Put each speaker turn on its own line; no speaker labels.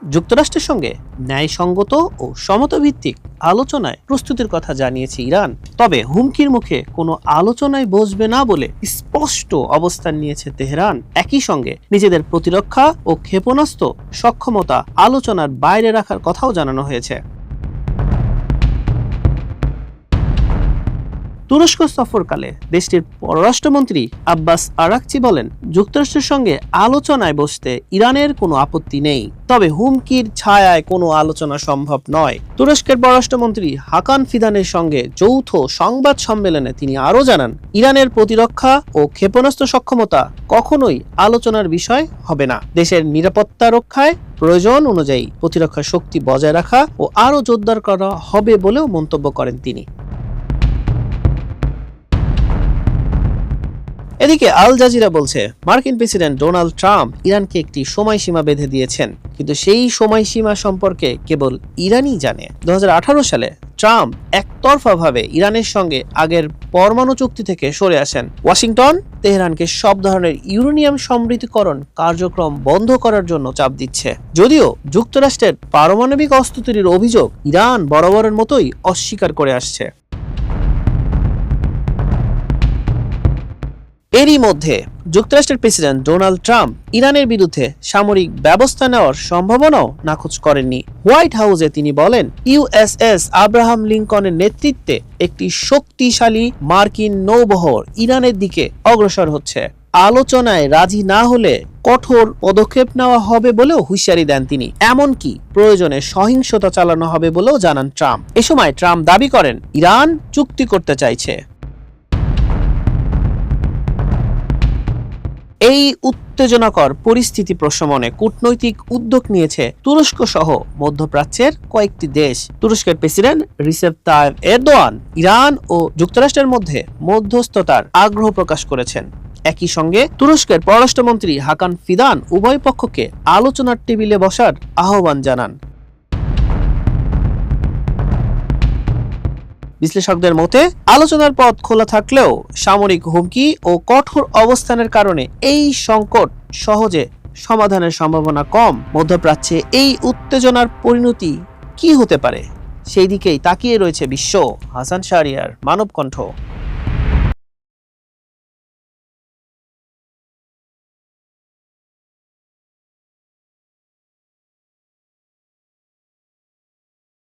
যুক্তরাষ্ট্রের সঙ্গে ন্যায়সঙ্গত ও সমতাভিত্তিক আলোচনায় প্রস্তুতির কথা জানিয়েছে ইরান। তবে হুমকির মুখে কোনো আলোচনায় বসবে না বলে স্পষ্ট অবস্থান নিয়েছে তেহরান। একই সঙ্গে নিজেদের প্রতিরক্ষা ও ক্ষেপণাস্ত্র সক্ষমতা আলোচনার বাইরে রাখার কথাও জানানো হয়েছে। তুরস্ক সফরকালে দেশটির পররাষ্ট্রমন্ত্রী আব্বাস আরাকচি বলেন, যুক্তরাষ্ট্রের সঙ্গে আলোচনায় বসতে ইরানের কোনো আপত্তি নেই, তবে হুমকির ছায়ায় কোনো আলোচনা সম্ভব নয়। তুরস্কের পররাষ্ট্রমন্ত্রী হাকান ফিদানের সঙ্গে যৌথ সংবাদ সম্মেলনে তিনি আরও জানান, ইরানের প্রতিরক্ষা ও ক্ষেপণাস্ত্র সক্ষমতা কখনোই আলোচনার বিষয় হবে না। দেশের নিরাপত্তা রক্ষায় প্রয়োজন অনুযায়ী প্রতিরক্ষা শক্তি বজায় রাখা ও আরও জোরদার করা হবে বলেও মন্তব্য করেন তিনি। এদিকে আল জাজিরা বলছে, মার্কিন প্রেসিডেন্ট ডোনাল্ড ট্রাম্প ইরানকে একটি সময়সীমা বেঁধে দিয়েছেন, কিন্তু সেই সময়সীমা সম্পর্কে কেবল ইরানই জানে। 2018 সালে ট্রাম্প একতরফাভাবে ইরানের সঙ্গে আগের পরমাণু চুক্তি থেকে সরে আসেন। ওয়াশিংটন তেহরানকে সব ধরনের ইউরেনিয়াম সমৃদ্ধকরণ কার্যক্রম বন্ধ করার জন্য চাপ দিচ্ছে। যদিও যুক্তরাষ্ট্রের পারমাণবিক অস্ত্র তৈরির অভিযোগ ইরান বরাবরের মতোই অস্বীকার করে আসছে। এরই মধ্যে যুক্তরাষ্ট্রের প্রেসিডেন্ট ডোনাল্ড ট্রাম্প ইরানের বিরুদ্ধে সামরিক ব্যবস্থা নেওয়ার সম্ভাবনাও নাকচ করেননি। হোয়াইট হাউসে তিনি বলেন, ইউএসএস আব্রাহাম লিঙ্কনের নেতৃত্বে একটি শক্তিশালী মার্কিন নৌবহর ইরানের দিকে অগ্রসর হচ্ছে। আলোচনায় রাজি না হলে কঠোর পদক্ষেপ নেওয়া হবে বলেও হুঁশিয়ারি দেন তিনি। এমনকি প্রয়োজনে সহিংসতা চালানো হবে বলেও জানান ট্রাম্প। এ সময় ট্রাম্প দাবি করেন, ইরান চুক্তি করতে চাইছে। এই উত্তেজনাকর পরিস্থিতি প্রশমনে কূটনৈতিক উদ্যোগ নিয়েছে তুরস্ক সহ মধ্যপ্রাচ্যের কয়েকটি দেশ। তুরস্কের president Recep Tayyip Erdogan Iran ও যুক্তরাষ্ট্রের মধ্যে মধ্যস্থতার আগ্রহ প্রকাশ করেছেন। একই সঙ্গে তুরস্কের পররাষ্ট্রমন্ত্রী হাকান ফিদান উভয় পক্ষকে আলোচনার টেবিলে বসার আহ্বান জানান। বিশ্লেষকদের মতে আলোচনার পথ খোলা থাকলেও সামরিক হুমকি ও কঠোর অবস্থানের কারণে এই সংকট সহজে সমাধানের সম্ভাবনা কম। মধ্যপ্রাচ্যে এই উত্তেজনার পরিণতি কি হতে পারে সেই দিকেই তাকিয়ে রয়েছে বিশ্ব। হাসান শাহরিয়ার, মানবকণ্ঠ।